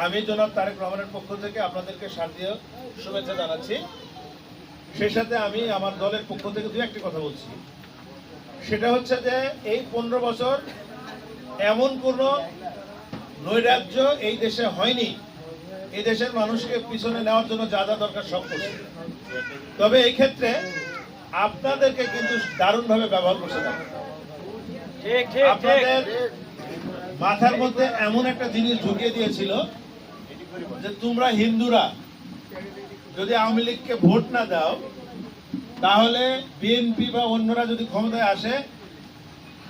আমি জনাব তারেক রহমানের পক্ষ থেকে আপনাদেরকে শারদীয় শুভেচ্ছা জানাচ্ছি। সেই সাথে আমি আমার দলের পক্ষ থেকে দু একটি কথা বলছি। সেটা হচ্ছে যে এই 15 বছর এমন কোনো নৈরাজ্য এই দেশে হয়নি। এই দেশের মানুষকে পিছনে নেওয়ার জন্য যা যা দরকার সব করছে। তবে এই ক্ষেত্রে আপনাদেরকে কিন্তু দারুণভাবে ব্যবহার করছে না। আপনাদের মাথার মধ্যে এমন একটা জিনিস ঢুকিয়ে দিয়েছিল যে তোমরা হিন্দুরা যদি আওয়ামী লীগকে ভোট না দাও তাহলে বিএনপি বা অন্যরা যদি ক্ষমতায় আসে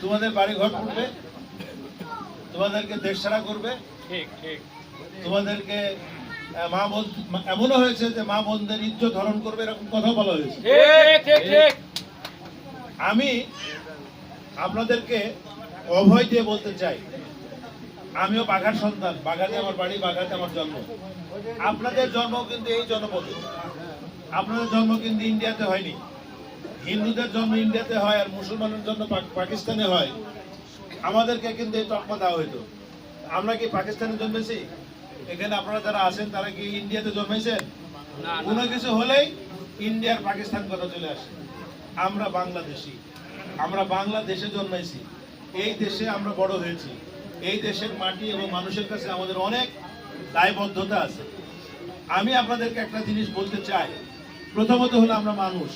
তোমাদের বাড়ি ঘর করবে, তোমাদেরকে দেশ ছাড়া করবে, তোমাদেরকে মা বোন, এমনও হয়েছে যে মা বোনদের ইজ্জত হরণ করবে, এরকম কথা বলা হয়েছে। আমি আপনাদেরকে অভয় দিয়ে বলতে চাই, আমিও বাঘার সন্তান, বাঘাতে আমার বাড়ি, বাঘাতে আমার জন্ম। আপনাদের জন্ম কিন্তু এই জনপদে, আপনাদের জন্ম কিন্তু ইন্ডিয়াতে হয়নি। হিন্দুদের জন্ম ইন্ডিয়াতে হয় আর মুসলমানের জন্ম পাকিস্তানে হয়। আমাদেরকে কিন্তু এই তকমা দেওয়া হইতো। আমরা কি পাকিস্তানে জন্মেছি? এখানে আপনারা যারা আছেন তারা কি ইন্ডিয়াতে জন্মেছেন? কোনো কিছু হলেই ইন্ডিয়ার পাকিস্তান কথা চলে আসে। আমরা বাংলাদেশি, আমরা বাংলাদেশে জন্মেছি, এই দেশে আমরা বড় হয়েছি। এই দেশের মাটি এবং মানুষের কাছে আমাদের অনেক দায়বদ্ধতা আছে। আমি আপনাদেরকে একটা জিনিস বলতে চাই, প্রথমত হলো আমরা মানুষ,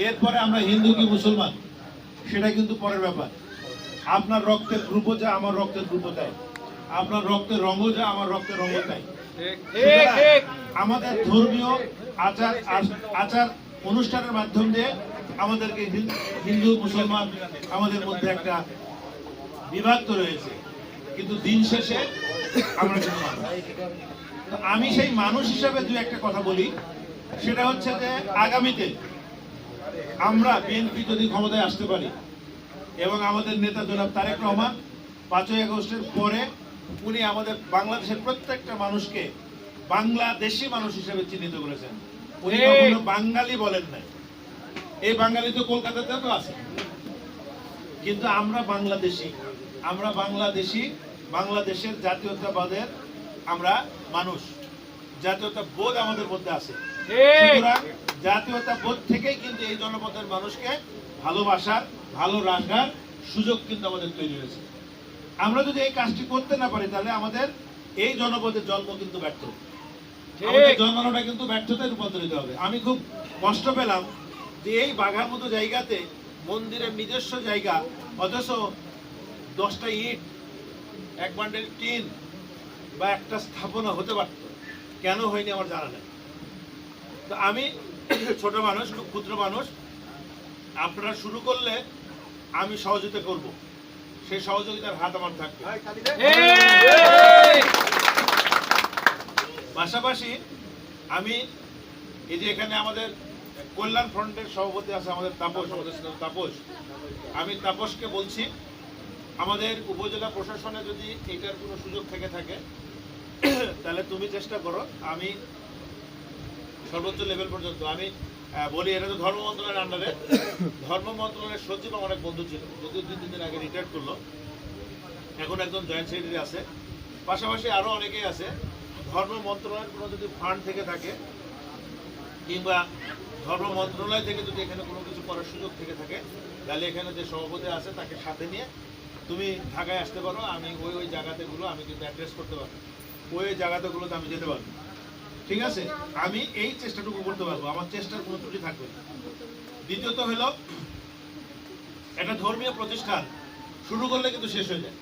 এরপরে আমরা হিন্দু কি মুসলমান সেটা কিন্তু পরের ব্যাপার। আপনার রক্তের গ্রুপও যা আমার রক্তের গ্রুপও তাই, আপনার রক্তের রঙও যা আমার রক্তের রঙও তাই। আমাদের ধর্মীয় আচার আচার অনুষ্ঠানের মাধ্যম দিয়ে আমাদেরকে হিন্দু মুসলমান আমাদের মধ্যে একটা বিভাগ তো রয়েছে, কিন্তু দিন শেষে আমরা কিন্তু মানুষ। আমি সেই মানুষ হিসেবে দু একটা কথা বলি, সেটা হচ্ছে যে আগামীতে আমরা বিএনপি যদি ক্ষমতায় আসতে পারি এবং আমাদের নেতা জনাব তারেক রহমান 5ই আগস্টের পরে উনি আমাদের বাংলাদেশের প্রত্যেকটা মানুষকে বাংলাদেশি মানুষ হিসেবে চিহ্নিত করেছেন। উনি কখনো বাঙালি বলেন নাই। এই বাঙালি তো কলকাতাতেও তো আছে, কিন্তু আমরা বাংলাদেশি, আমরা বাংলাদেশি, বাংলাদেশের জাতীয়তাবাদের আমরা মানুষ, জাতীয়তা বোধ আমাদের মধ্যে আছে। সুতরাং জাতীয়তা বোধ থেকেই কিন্তু এই জনপদের মানুষকে ভালোবাসার, ভালো রাখার সুযোগ কিন্তু আমাদের তৈরি হয়েছে। আমরা যদি এই কাজটি করতে না পারি তাহলে আমাদের এই জনপদের জন্ম কিন্তু ব্যর্থ, আমাদের জন্মানোটা কিন্তু ব্যর্থতায় রূপান্তরিত হবে। আমি খুব কষ্ট পেলাম যে এই বাঘার মতো জায়গাতে মন্দিরের নিজস্ব জায়গা, অথচ 10টা ইট, 1 বান্ডেল টিন বা একটা স্থাপনা হতে পারত, কেন হয়নি আমার জানা নেই। তো আমি ছোট মানুষ, খুব ক্ষুদ্র মানুষ, আপনারা শুরু করলে আমি সহযোগিতা করব, সেই সহযোগিতার হাত আমার থাকবে। পাশাপাশি আমি এই যে এখানে আমাদের কল্যাণ ফ্রন্টের সভাপতি আছে আমাদের তাপস, তাপস, আমি তাপসকে বলছি আমাদের উপজেলা প্রশাসনে যদি এটার কোনো সুযোগ থেকে থাকে তাহলে তুমি চেষ্টা করো। আমি সর্বোচ্চ লেভেল পর্যন্ত আমি বলি, এটা তো ধর্ম মন্ত্রণালয়ের আন্ডারে, ধর্ম মন্ত্রণালয়ের সচিব আমার এক বন্ধু ছিল, যদিও 2-3 দিন আগে রিটায়ার করলো, এখন একজন জয়েন্ট সেক্রেটারি আছে, পাশাপাশি আরও অনেকেই আছে। ধর্ম মন্ত্রণালয়ের কোনো যদি ফান্ড থেকে থাকে কিংবা ধর্ম মন্ত্রণালয় থেকে যদি এখানে কোনো কিছু করার সুযোগ থেকে থাকে তাহলে এখানে যে সভাপতি আছে তাকে সাথে নিয়ে তুমি ঢাকায় আসতে পারো। আমি ওই জায়গাতেগুলো আমি কিন্তু অ্যাড্রেস করতে পারবো, ওই জায়গাতেগুলোতে আমি যেতে পারবো, ঠিক আছে? আমি এই চেষ্টাটুকু করতে পারবো, আমার চেষ্টার কোনো ত্রুটি থাকবে না। দ্বিতীয়ত হলো, একটা ধর্মীয় প্রতিষ্ঠান শুরু করলে কিন্তু শেষ হয়ে যায়,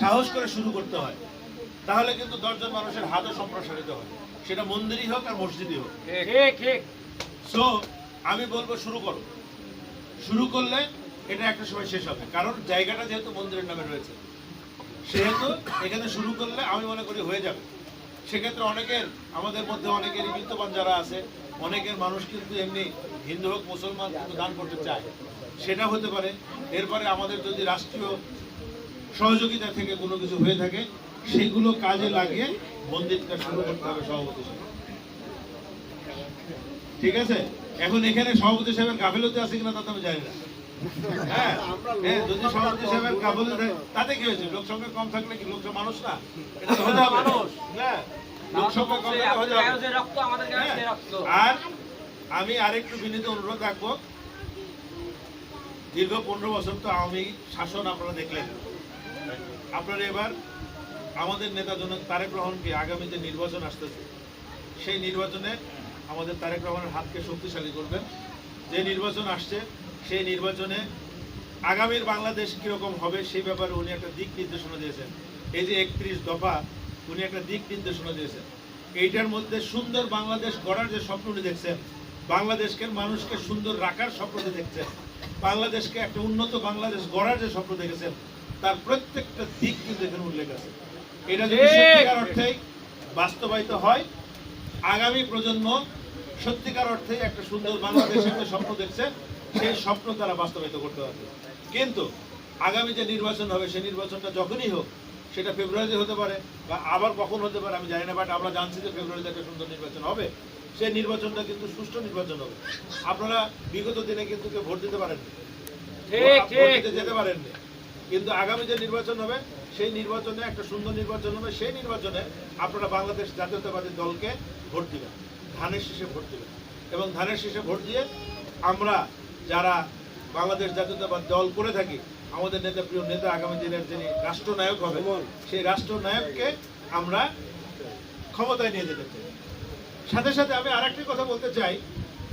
সাহস করে শুরু করতে হয়, তাহলে কিন্তু 10 জন মানুষের হাতও সম্প্রসারিত হয়, সেটা মন্দিরই হোক আর মসজিদই হোক। সো আমি বলবো শুরু করো, শুরু করলে এটা একটা সময় শেষ হবে, কারণ জায়গাটা যেহেতু মন্দিরের নামে রয়েছে সেহেতু এখানে শুরু করলে আমি মনে করি হয়ে যাবে। সেক্ষেত্রে অনেকের, আমাদের মধ্যে অনেকেরই বিত্তবান যারা আছে, অনেকের মানুষ কিন্তু এমনি হিন্দু হোক মুসলমান কিন্তু দান করতে চায়, সেটা হতে পারে। এরপরে আমাদের যদি রাষ্ট্রীয় সহযোগিতা থেকে কোনো কিছু হয়ে থাকে সেগুলো কাজে লাগিয়ে মন্দিরটা শুরু করতে হবে সভাপতি সাহেব, ঠিক আছে? এখন এখানে সভাপতি সাহেবের গাফিলতি আছে কিনা তা তো আমি জানি না, হ্যাঁ যদি সভাপতি সাহেবের কাবুলে থাকে তাতে কি হয়েছে? লোক সংখ্যা কম থাকলে কি লোক মানুষ না? এটা তো হতে হবে মানুষ। হ্যাঁ লোক সংখ্যা কম থাকলে হতে হবে। আর আমি আরেকটু বিনীত অনুরোধ রাখবো, দীর্ঘ 15 বছর তো আওয়ামী শাসন আপনারা দেখলেন। আপনারা এবার আমাদের নেতা জনক তারেক রহমানকে আগামী যে নির্বাচন আসতেছে সেই নির্বাচনে আমাদের তারেক রহমানের হাতকে শক্তিশালী করবেন। যে নির্বাচন আসছে সেই নির্বাচনে আগামীর বাংলাদেশ কিরকম হবে সেই ব্যাপারে উনি একটা দিক নির্দেশনা দিয়েছেন। এই যে 31 দফা উনি একটা দিক নির্দেশনা দিয়েছেন। এইটার মধ্যে সুন্দর বাংলাদেশ গড়ার যে স্বপ্ন উনি দেখছেন, বাংলাদেশকে মানুষকে সুন্দর রাখার স্বপ্ন দেখছেন, বাংলাদেশকে একটা উন্নত বাংলাদেশ গড়ার যে স্বপ্ন দেখেছেন, তার প্রত্যেকটা দিক কিন্তু এখানে উল্লেখ আছে। এটা যদি সত্যিকার অর্থেই বাস্তবায়িত হয়, আগামী প্রজন্ম সত্যিকার অর্থে একটা সুন্দর বাংলাদেশের যে স্বপ্ন দেখছে সেই স্বপ্ন তারা বাস্তবায়িত করতে পারবে। কিন্তু আগামী যে নির্বাচন হবে সেই নির্বাচনটা যখনই হোক, সেটা ফেব্রুয়ারিতে হতে পারে বা আবার কখন হতে পারে আমি জানি না, বাট আমরা জানছি যে ফেব্রুয়ারিতে একটা সুন্দর নির্বাচন হবে। সেই নির্বাচনটা কিন্তু সুষ্ঠু নির্বাচন হবে। আপনারা বিগত দিনে কিন্তু কেউ ভোট দিতে পারেননি, যেতে পারেননি, কিন্তু আগামী যে নির্বাচন হবে সেই নির্বাচনে একটা সুন্দর নির্বাচন হবে। সেই নির্বাচনে আপনারা বাংলাদেশ জাতীয়তাবাদী দলকে ভোট দিবেন, ধানের শীষে ভোট দিবেন, এবং ধানের শীষে ভোট দিয়ে আমরা যারা বাংলাদেশ জাতীয়তাবাদী দল করে থাকি, আমাদের নেতা প্রিয় নেতা আগামী দিনের যিনি রাষ্ট্রনায়ক হবে সেই রাষ্ট্রনায়ককে আমরা ক্ষমতায় নিয়ে যেতে চাই। সাথে সাথে আমি আরেকটি কথা বলতে চাই,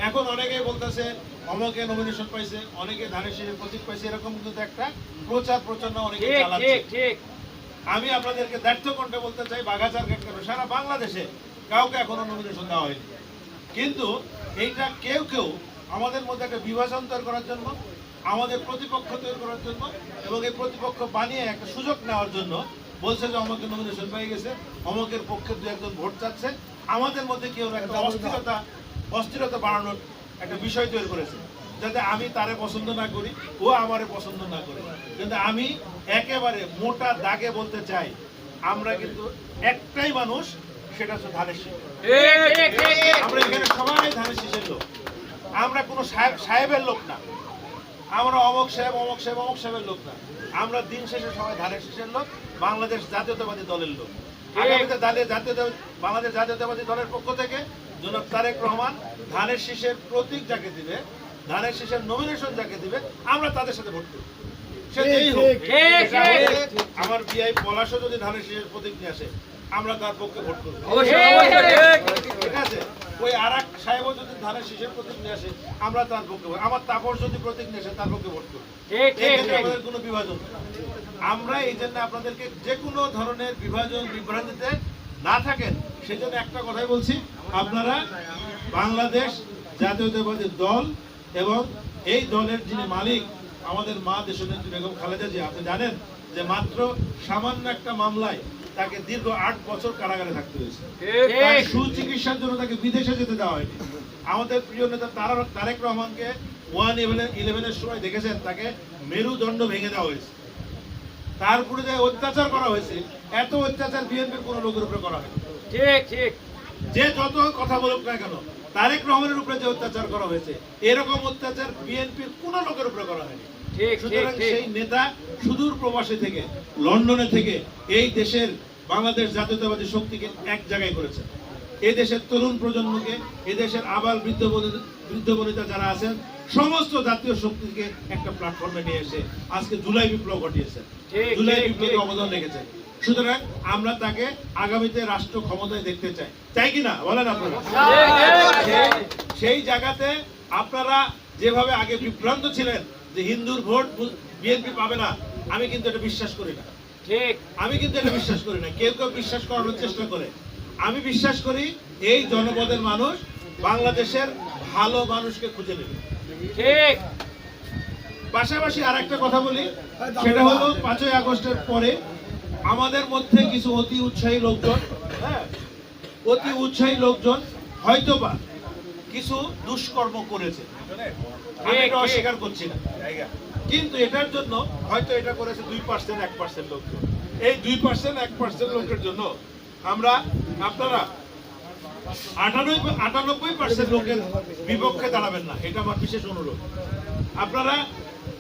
এখন অনেকেই বলতেছে অমকে নমিনেশন পাইছে, অনেকে ধানের শীষের প্রতীক পাইছে, এরকম কিন্তু একটা প্রচার প্রচারণা অনেকে চালাচ্ছে। আমি আপনাদেরকে দায়িত্ব কণ্ঠে বলতে চাই, বাগাচার কেন সারা বাংলাদেশে কাউকে এখনো নমিনেশন দেওয়া হয়নি। কিন্তু এইটা কেউ কেউ আমাদের মধ্যে একটা বিভাজন তৈরি করার জন্য, আমাদের প্রতিপক্ষ তৈরি করার জন্য এবং এই প্রতিপক্ষ বানিয়ে একটা সুযোগ নেওয়ার জন্য বলছে যে অমকের নমিনেশন পেয়ে গেছে, অমকের পক্ষে দু একজন ভোট চাচ্ছে। আমাদের মধ্যে কেউ একটা অস্থিরতা বাড়ানোর একটা বিষয় তৈরি করেছে, যাতে আমি তারে পছন্দ না করি, ও আমারে পছন্দ না করে। কিন্তু আমি একেবারে মোটা দাগে বলতে চাই, আমরা কিন্তু একটাই মানুষ, সেটা হচ্ছে ধানের শীষ। আমরা এখানে সবাই ধানের শীষের লোক, আমরা কোনো সাহেবের লোক না, আমরা অমক সাহেব অমক সাহেব অমক সাহেবের লোক না, আমরা দিন শেষে সবাই ধানের শীষের লোক, বাংলাদেশ জাতীয়তাবাদী দলের লোক। আগামীতে বাংলাদেশ জাতীয়তাবাদী দলের পক্ষ থেকে জনাব তারেক রহমান ধানের শীষের প্রতীক যাকে দিবে, ধানের শীষের নমিনেশন যাকে দিবে, আমরা তাদের সাথে ভোট করব। সে যেই হোক, আমার বিআই পলাশও যদি ধানের শীষের প্রতীক নিয়ে আসে, আমরা তার পক্ষে ভোট করব। ঠিক আছে, ওই আরেক সাহেবও যদি ধানের শীষের প্রতীক নিয়ে আসে, আমরা তার পক্ষে, আমার তাপস যদি প্রতীক নিয়ে আসে তার পক্ষে ভোট করব। আমাদের কোনো বিভাজন, আমরা এই জন্য আপনাদেরকে যে কোনো ধরনের বিভাজন বিভ্রান্তিতে না থাকেন সেই জন্য একটা কথাই বলছি, আপনারা বাংলাদেশ জাতীয়তাবাদী দল এবং এই দলের যিনি মালিক আমাদের মা দেশনেত্রী বেগম খালেদা জিয়া, আপনি জানেন যে মাত্র সামান্য একটা মামলায় তাকে দীর্ঘ 8 বছর কারাগারে থাকতে হয়েছে। সুচিকিৎসার জন্য তাকে বিদেশে যেতে দেওয়া হয়নি। আমাদের প্রিয় নেতা তারেক রহমানকে 1/11 সময় দেখেছেন, তাকে মেরুদণ্ড ভেঙে দেওয়া হয়েছে, তার উপরে যে অত্যাচার করা হয়েছে, এত অত্যাচার বিএনপির কোন লোকের উপরে করা হয়নি। যে যত কথা বলুক না কেন, তারেক রহমানের উপরে যে অত্যাচার করা হয়েছে, এরকম অত্যাচার বিএনপির কোন লোকের উপরে করা হয়নি। সুতরাং সেই নেতা সুদূর প্রবাসী থেকে, লন্ডনে থেকে এই দেশের বাংলাদেশ জাতীয়তাবাদী শক্তিকে এক জায়গায় করেছেন। এই দেশের তরুণ প্রজন্মকে, এই দেশের আবাল বৃদ্ধ বনিতা যারা আছেন, সমস্ত জাতীয় শক্তিকে একটা প্ল্যাটফর্মে নিয়ে এসে আজকে জুলাই বিপ্লব ঘটিয়েছেন, জুলাই বিপ্লবে অবদান রেখেছেন। সুতরাং আমরা তাকে আগামীতে রাষ্ট্র ক্ষমতায় দেখতে চাই, চাই কিনা বলেন আপনারা? সেই জায়গাতে আপনারা যেভাবে আগে বিভ্রান্ত ছিলেন যে হিন্দুর ভোট বিএনপি পাবে না, আমি কিন্তু এটা বিশ্বাস করি না। আমি কিন্তু এটা বিশ্বাস করি না। কেউ কেউ বিশ্বাস করানোর চেষ্টা করে, আমি বিশ্বাস করি এই জনপদের মানুষ বাংলাদেশের ভালো মানুষকে খুঁজে নেবে। পাশাপাশি আর একটা কথা বলি, সেটা হলো 5ই আগস্টের পরে আমাদের মধ্যে কিছু অতি উৎসাহী লোকজন হয়তোবা কিছু দুষ্কর্ম করেছে, আমি এটা অস্বীকার করছি না, কিন্তু এটার জন্য হয়তো এটা করেছে 2% 1% লোকজন। এই 2% 1% লোকের জন্য আপনারা 98% লোকের বিপক্ষে দাঁড়াবেন না, এটা আমার বিশেষ অনুরোধ। আপনারা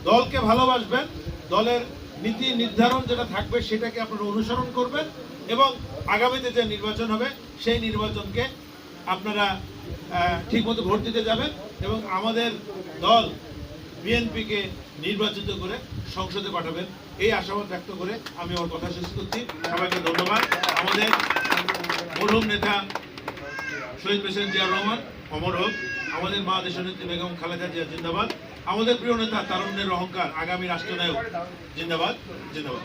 দলকে ভালোবাসবেন, দলের নীতি নির্ধারণ যেটা থাকবে সেটাকে আপনারা অনুসরণ করবেন এবং আগামীতে যে নির্বাচন হবে সেই নির্বাচনকে আপনারা ঠিকমতো ভোট দিতে যাবেন এবং আমাদের দল বিএনপিকে নির্বাচিত করে সংসদে পাঠাবেন এই আশাবাদ ব্যক্ত করে আমি আমার কথা শেষ করছি। সবাইকে ধন্যবাদ। আমাদের মরহুম নেতা শহীদ প্রেসিডেন্ট জিয়াউর রহমান অমর হোক, আমাদের মা দেশনেত্রী বেগম খালেদা জিয়া জিন্দাবাদ, আমাদের প্রিয় নেতা তারুণ্যের অহংকার আগামী রাষ্ট্রনায়ক জিন্দাবাদ জিন্দাবাদ।